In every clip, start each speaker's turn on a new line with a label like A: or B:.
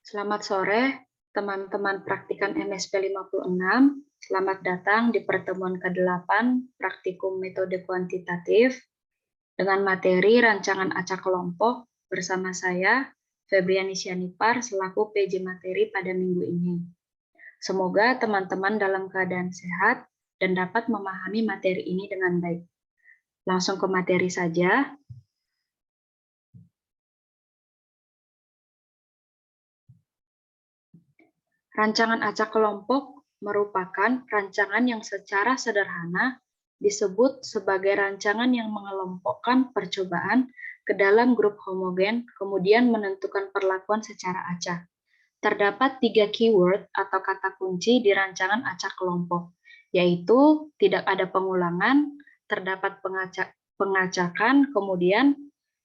A: Selamat sore, teman-teman praktikan MSP 56. Selamat datang di pertemuan ke-8 Praktikum Metode Kuantitatif dengan materi rancangan acak kelompok bersama saya, Febriani Sianipar, selaku PJ Materi pada minggu ini. Semoga teman-teman dalam keadaan sehat dan dapat memahami materi ini dengan baik. Langsung ke materi saja. Rancangan acak kelompok merupakan rancangan yang secara sederhana disebut sebagai rancangan yang mengelompokkan percobaan ke dalam grup homogen, kemudian menentukan perlakuan secara acak. Terdapat 3 keyword atau kata kunci di rancangan acak kelompok, yaitu tidak ada pengulangan, terdapat pengacakan, kemudian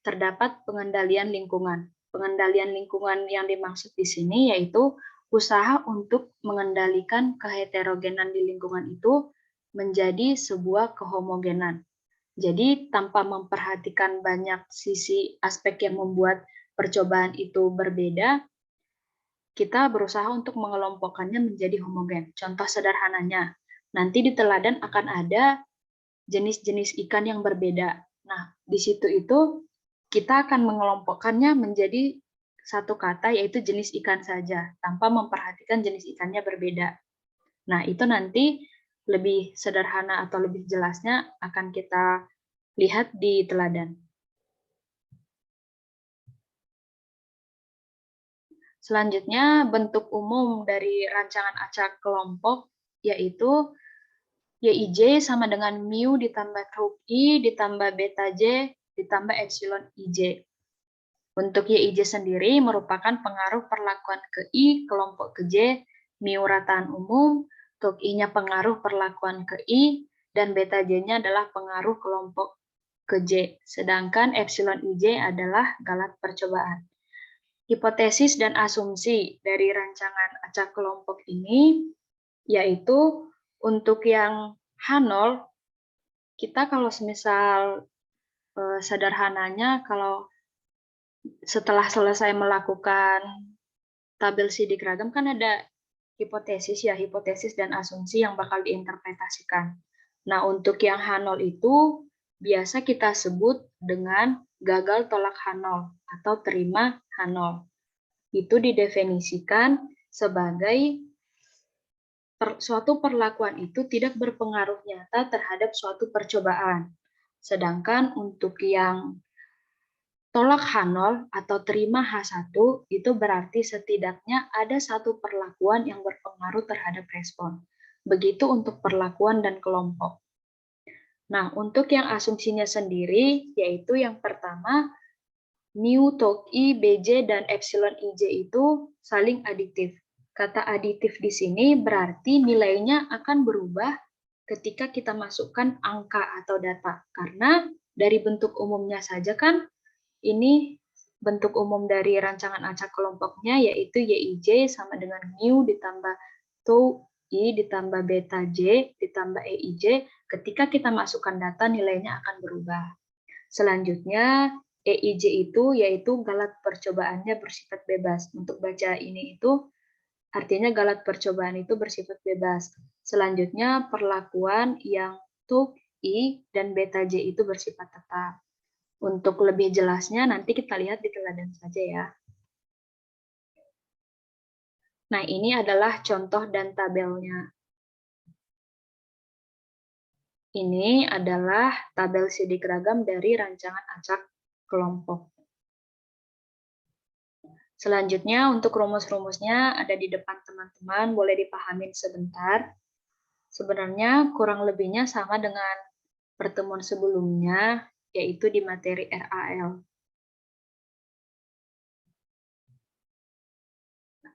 A: terdapat pengendalian lingkungan. Pengendalian lingkungan yang dimaksud di sini yaitu usaha untuk mengendalikan keheterogenan di lingkungan itu menjadi sebuah kehomogenan. Jadi tanpa memperhatikan banyak sisi aspek yang membuat percobaan itu berbeda, kita berusaha untuk mengelompokkannya menjadi homogen. Contoh sederhananya, nanti di teladan akan ada jenis-jenis ikan yang berbeda. Nah, di situ itu kita akan mengelompokkannya menjadi satu kata, yaitu jenis ikan saja, tanpa memperhatikan jenis ikannya berbeda. Nah, itu nanti lebih sederhana atau lebih jelasnya akan kita lihat di teladan. Selanjutnya, bentuk umum dari rancangan acak kelompok yaitu YIJ sama dengan mu ditambah truk I ditambah beta J ditambah epsilon IJ. Untuk YIJ sendiri merupakan pengaruh perlakuan ke I kelompok ke J, mu rataan umum, truk I-nya pengaruh perlakuan ke I, dan beta J-nya adalah pengaruh kelompok ke J, sedangkan epsilon IJ adalah galat percobaan. Hipotesis dan asumsi dari rancangan acak kelompok ini yaitu untuk yang H0, kita kalau semisal sederhananya kalau setelah selesai melakukan tabel sidik ragam kan ada hipotesis dan asumsi yang bakal diinterpretasikan. Nah, untuk yang H0 itu biasa kita sebut dengan gagal tolak H0 atau terima H0. Itu didefinisikan sebagai suatu perlakuan itu tidak berpengaruh nyata terhadap suatu percobaan. Sedangkan untuk yang tolak H0 atau terima H1 itu berarti setidaknya ada satu perlakuan yang berpengaruh terhadap respon. Begitu untuk perlakuan dan kelompok. Nah, untuk yang asumsinya sendiri, yaitu yang pertama, mu, tau I, Bj, dan epsilon Ij itu saling aditif. Kata aditif di sini berarti nilainya akan berubah ketika kita masukkan angka atau data. Karena dari bentuk umumnya saja kan, ini bentuk umum dari rancangan acak kelompoknya yaitu YIJ sama dengan mu ditambah tau I ditambah beta J ditambah EIJ. Ketika kita masukkan data, nilainya akan berubah. Selanjutnya, EIJ itu yaitu galat percobaannya bersifat bebas. Untuk baca ini itu artinya galat percobaan itu bersifat bebas. Selanjutnya, perlakuan yang tau I dan beta J itu bersifat tetap. Untuk lebih jelasnya nanti kita lihat di teladan saja ya. Nah, ini adalah contoh dan tabelnya. Ini adalah tabel sidik ragam dari rancangan acak kelompok. Selanjutnya untuk rumus-rumusnya ada di depan teman-teman, boleh dipahamin sebentar. Sebenarnya kurang lebihnya sama dengan pertemuan sebelumnya, yaitu di materi RAL.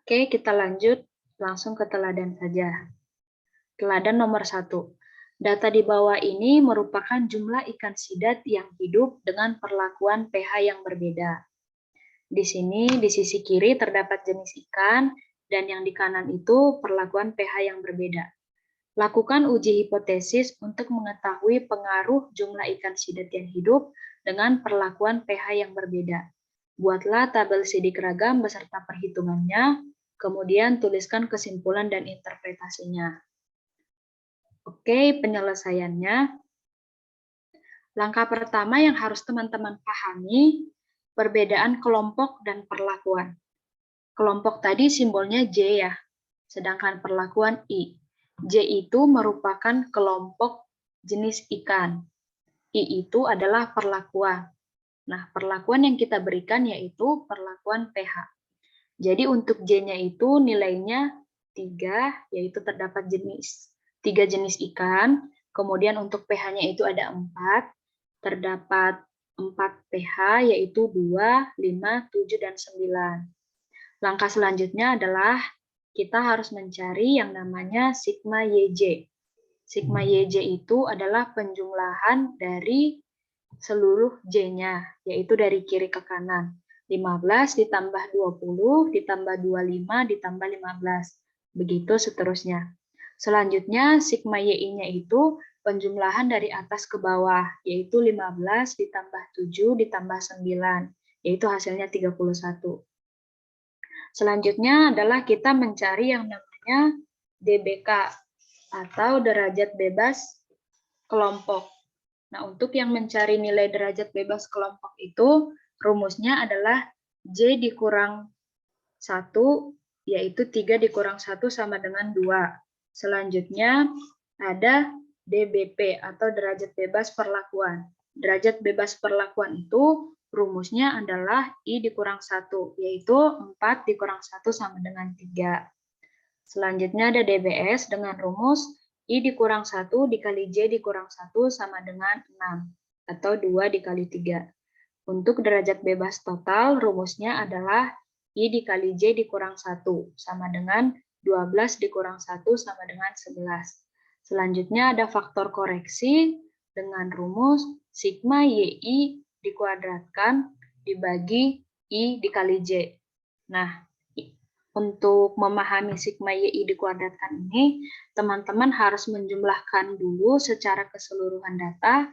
A: Oke, kita lanjut langsung ke teladan saja. Teladan nomor 1. Data di bawah ini merupakan jumlah ikan sidat yang hidup dengan perlakuan pH yang berbeda. Di sini, di sisi kiri terdapat jenis ikan, dan yang di kanan itu perlakuan pH yang berbeda. Lakukan uji hipotesis untuk mengetahui pengaruh jumlah ikan sidat yang hidup dengan perlakuan pH yang berbeda. Buatlah tabel sidik ragam beserta perhitungannya, kemudian tuliskan kesimpulan dan interpretasinya. Oke, penyelesaiannya. Langkah pertama yang harus teman-teman pahami, perbedaan kelompok dan perlakuan. Kelompok tadi simbolnya J ya, sedangkan perlakuan I. J itu merupakan kelompok jenis ikan. I itu adalah perlakuan. Nah, perlakuan yang kita berikan yaitu perlakuan pH. Jadi untuk J-nya itu nilainya 3, yaitu terdapat 3 jenis ikan. Kemudian untuk pH-nya itu ada 4, terdapat 4 pH, yaitu 2, 5, 7, dan 9. Langkah selanjutnya adalah kita harus mencari yang namanya sigma YJ. Sigma YJ itu adalah penjumlahan dari seluruh J-nya, yaitu dari kiri ke kanan. 15 ditambah 20, ditambah 25, ditambah 15. Begitu seterusnya. Selanjutnya, sigma YI-nya itu penjumlahan dari atas ke bawah, yaitu 15 ditambah 7 ditambah 9, yaitu hasilnya 31. Selanjutnya adalah kita mencari yang namanya DBK, atau derajat bebas kelompok. Nah, untuk yang mencari nilai derajat bebas kelompok itu, rumusnya adalah J dikurang 1, yaitu 3 dikurang 1 sama dengan 2. Selanjutnya, ada DBP atau derajat bebas perlakuan. Derajat bebas perlakuan itu rumusnya adalah I dikurang 1, yaitu 4 dikurang 1 sama dengan 3. Selanjutnya ada DBS dengan rumus I dikurang 1 dikali J dikurang 1 sama dengan 6, atau 2 dikali 3. Untuk derajat bebas total, rumusnya adalah I dikali J dikurang 1, sama dengan 12 dikurang 1 sama dengan 11. Selanjutnya ada faktor koreksi dengan rumus sigma YI dikuadratkan dibagi I dikali J. Nah, untuk memahami sigma YI dikuadratkan ini, teman-teman harus menjumlahkan dulu secara keseluruhan data,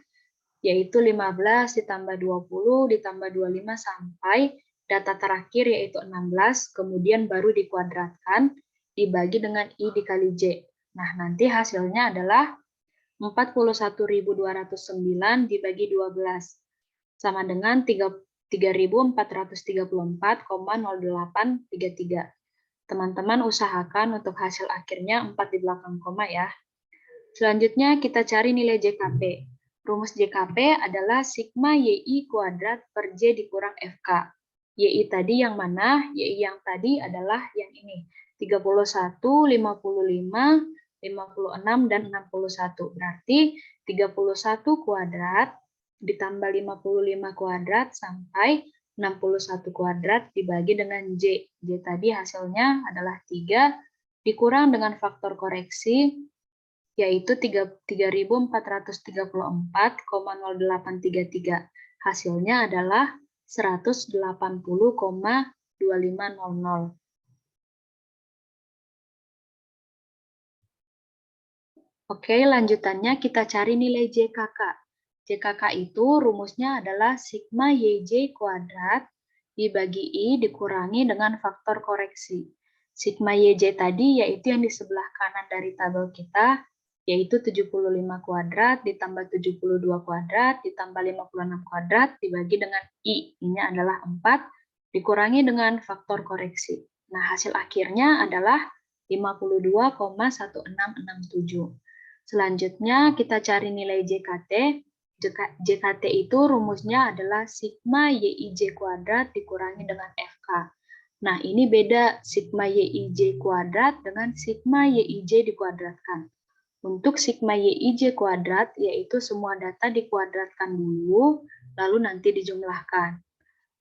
A: yaitu 15 ditambah 20 ditambah 25 sampai data terakhir yaitu 16, kemudian baru dikuadratkan dibagi dengan I dikali J. Nah, nanti hasilnya adalah 41.209 dibagi 12, sama dengan 3.434,0833. Teman-teman usahakan untuk hasil akhirnya 4 di belakang koma ya. Selanjutnya kita cari nilai JKP. Rumus JKP adalah sigma YI kuadrat per J dikurang FK. YI tadi yang mana? YI yang tadi adalah yang ini. 31, 55, 56, dan 61. Berarti 31 kuadrat ditambah 55 kuadrat sampai 61 kuadrat dibagi dengan J. J tadi hasilnya adalah 3 dikurang dengan faktor koreksi yaitu 3.434,0833. Hasilnya adalah 180,2500. Oke, lanjutannya kita cari nilai JKK. JKK itu rumusnya adalah sigma YJ kuadrat dibagi I dikurangi dengan faktor koreksi. Sigma YJ tadi yaitu yang di sebelah kanan dari tabel kita, yaitu 75 kuadrat ditambah 72 kuadrat ditambah 56 kuadrat dibagi dengan I. Ini adalah 4 dikurangi dengan faktor koreksi. Nah, hasil akhirnya adalah 52,1667. Selanjutnya kita cari nilai JKT. JKT itu rumusnya adalah sigma YIJ kuadrat dikurangi dengan FK. Nah, ini beda sigma YIJ kuadrat dengan sigma YIJ dikuadratkan. Untuk sigma YIJ kuadrat, yaitu semua data dikuadratkan dulu, lalu nanti dijumlahkan.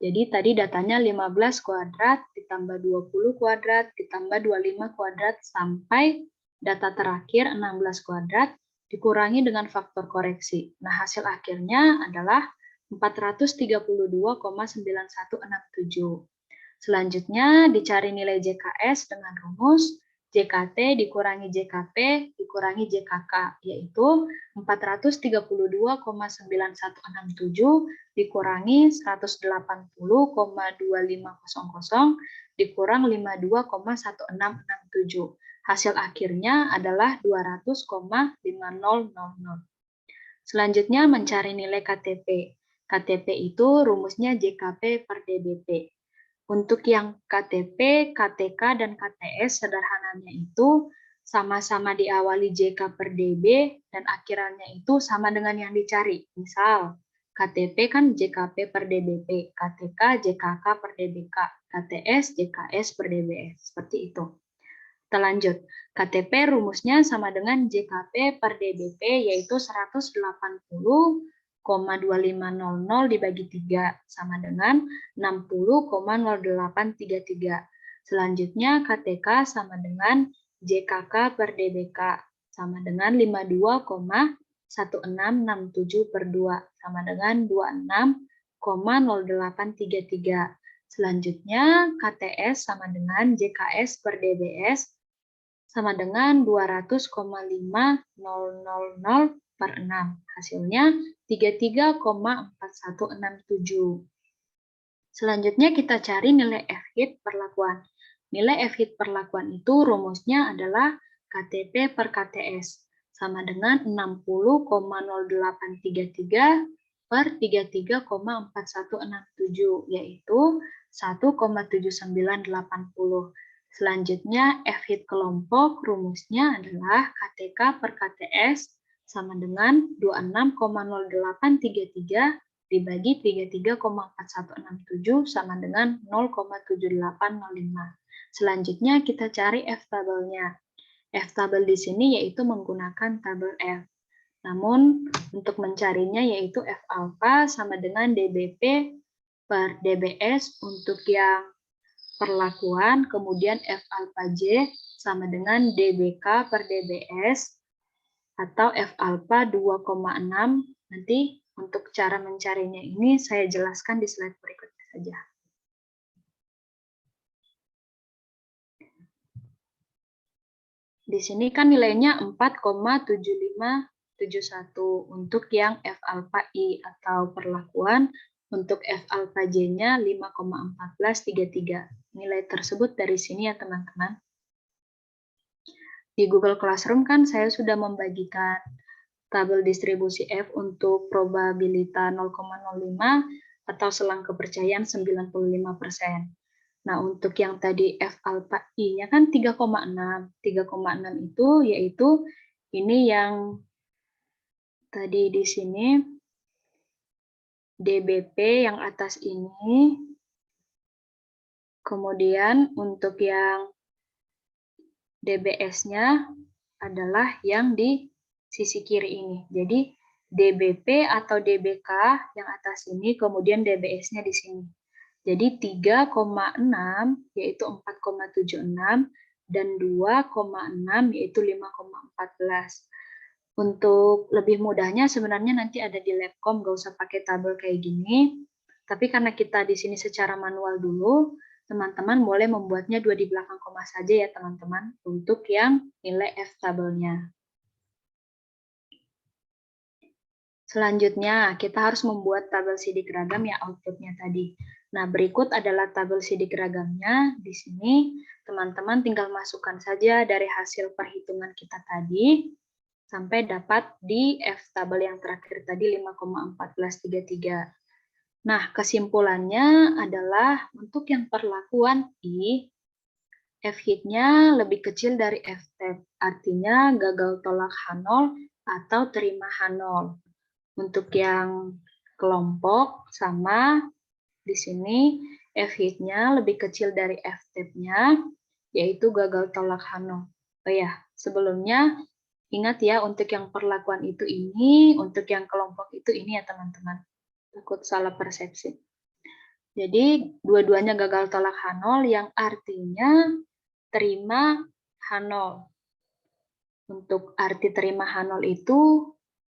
A: Jadi tadi datanya 15 kuadrat, ditambah 20 kuadrat, ditambah 25 kuadrat, sampai data terakhir 16 kuadrat, dikurangi dengan faktor koreksi. Nah, hasil akhirnya adalah 432,9167. Selanjutnya, dicari nilai JKS dengan rumus JKT dikurangi JKP dikurangi JKK, yaitu 432,9167 dikurangi 180,2500 dikurang 52,1667. Hasil akhirnya adalah 200,5000. Selanjutnya mencari nilai KTP. KTP itu rumusnya JKP per DBP. Untuk yang KTP, KTK, dan KTS sederhananya itu sama-sama diawali JK per DB dan akhirannya itu sama dengan yang dicari. Misal, KTP kan JKP per DBP, KTK JKK per DBK, KTS JKS per DBS. Seperti itu. Kita lanjut. KTP rumusnya sama dengan JKP per DBP yaitu 180,2500 dibagi 3 sama dengan 60,0833. Selanjutnya KTK sama dengan JKK per DBK sama dengan 52,1667 per 2 sama dengan 26,0833. Selanjutnya KTS sama dengan JKS per DBS sama dengan 200,5000 per 6. Hasilnya 33,4167. Selanjutnya kita cari nilai F-hit perlakuan. Nilai F-hit perlakuan itu rumusnya adalah KTP per KTS sama dengan 60,0833 per 33,4167 yaitu 1,7980. Selanjutnya F-hit kelompok rumusnya adalah KTK per KTS sama dengan 26,0833 dibagi 33,4167 sama dengan 0,7805. Selanjutnya kita cari F-tabelnya. F-tabel di sini yaitu menggunakan tabel F. Namun untuk mencarinya yaitu F alfa sama dengan DBP per DBS untuk yang perlakuan, kemudian F alfa J sama dengan DBK per DBS atau F alfa 2,6. Nanti untuk cara mencarinya ini saya jelaskan di slide berikutnya saja. Di sini kan nilainya 4,7571 untuk yang F alfa I atau perlakuan, untuk F alfa J-nya 5,1433. Nilai tersebut dari sini ya teman-teman. Di Google Classroom kan saya sudah membagikan tabel distribusi F untuk probabilitas 0,05 atau selang kepercayaan 95%. Nah, untuk yang tadi F alfa I-nya kan 3,6. 3,6 itu yaitu ini yang tadi di sini DBP yang atas ini. Kemudian untuk yang DBS-nya adalah yang di sisi kiri ini. Jadi DBP atau DBK yang atas ini, kemudian DBS-nya di sini. Jadi 3,6 yaitu 4,76 dan 2,6 yaitu 5,14. Untuk lebih mudahnya sebenarnya nanti ada di Labcom, nggak usah pakai tabel kayak gini. Tapi karena kita di sini secara manual dulu, teman-teman boleh membuatnya 2 di belakang koma saja ya teman-teman untuk yang nilai F tabelnya. Selanjutnya, kita harus membuat tabel sidik ragam ya outputnya tadi. Nah, berikut adalah tabel sidik ragamnya. Di sini, teman-teman tinggal masukkan saja dari hasil perhitungan kita tadi, sampai dapat di F tabel yang terakhir tadi 5,1433. Nah, kesimpulannya adalah untuk yang perlakuan I, F-hit-nya lebih kecil dari F-tab, artinya gagal tolak H0 atau terima H0. Untuk yang kelompok sama di sini F-hit-nya lebih kecil dari F-tab-nya, yaitu gagal tolak H0. Oh ya, sebelumnya ingat ya untuk yang perlakuan itu ini, untuk yang kelompok itu ini ya teman-teman. Takut salah persepsi. Jadi dua-duanya gagal tolak H0 yang artinya terima H0. Untuk arti terima H0 itu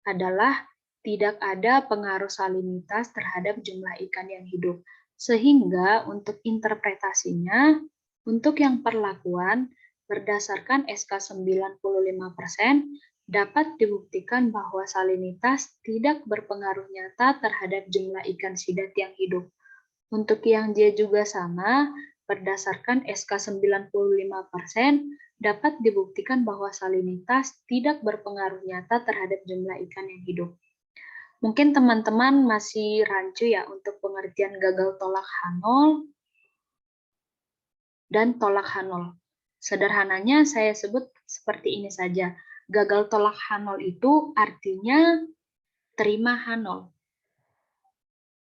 A: adalah tidak ada pengaruh salinitas terhadap jumlah ikan yang hidup. Sehingga untuk interpretasinya, untuk yang perlakuan berdasarkan SK 95%, dapat dibuktikan bahwa salinitas tidak berpengaruh nyata terhadap jumlah ikan sidat yang hidup. Untuk yang J juga sama, berdasarkan SK 95%, dapat dibuktikan bahwa salinitas tidak berpengaruh nyata terhadap jumlah ikan yang hidup. Mungkin teman-teman masih rancu ya untuk pengertian gagal tolak H0 dan tolak H0. Sederhananya saya sebut seperti ini saja. Gagal tolak H0 itu artinya terima H0.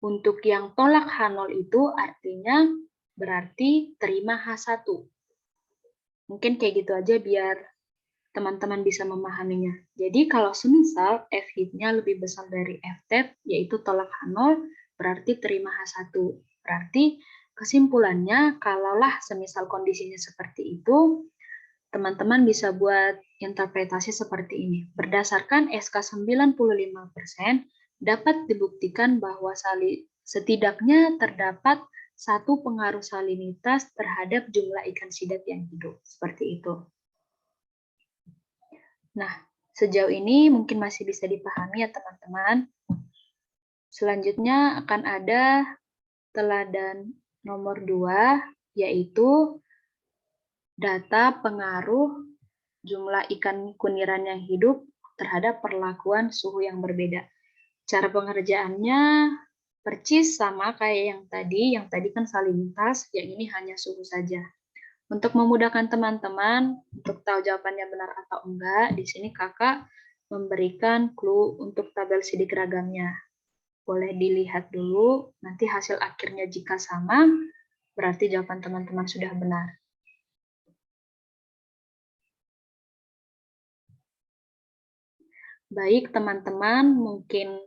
A: Untuk yang tolak H0 itu artinya berarti terima H1. Mungkin kayak gitu aja biar teman-teman bisa memahaminya. Jadi kalau semisal F hit-nya lebih besar dari F tet, yaitu tolak H0, berarti terima H1. Berarti kesimpulannya, kalaulah semisal kondisinya seperti itu, teman-teman bisa buat interpretasi seperti ini. Berdasarkan SK 95%, dapat dibuktikan bahwa setidaknya terdapat satu pengaruh salinitas terhadap jumlah ikan sidat yang hidup. Seperti itu. Nah, sejauh ini mungkin masih bisa dipahami ya teman-teman. Selanjutnya akan ada teladan nomor 2, yaitu data pengaruh jumlah ikan kuniran yang hidup terhadap perlakuan suhu yang berbeda. Cara pengerjaannya percis sama kayak yang tadi kan salinitas, yang ini hanya suhu saja. Untuk memudahkan teman-teman untuk tahu jawabannya benar atau enggak, di sini kakak memberikan clue untuk tabel sidik ragamnya. Boleh dilihat dulu, nanti hasil akhirnya jika sama, berarti jawaban teman-teman sudah benar. Baik teman-teman, mungkin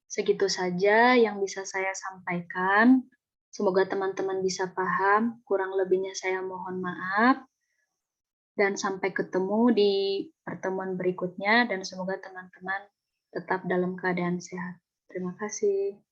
A: segitu saja yang bisa saya sampaikan. Semoga teman-teman bisa paham, kurang lebihnya saya mohon maaf. Dan sampai ketemu di pertemuan berikutnya dan semoga teman-teman tetap dalam keadaan sehat. Terima kasih.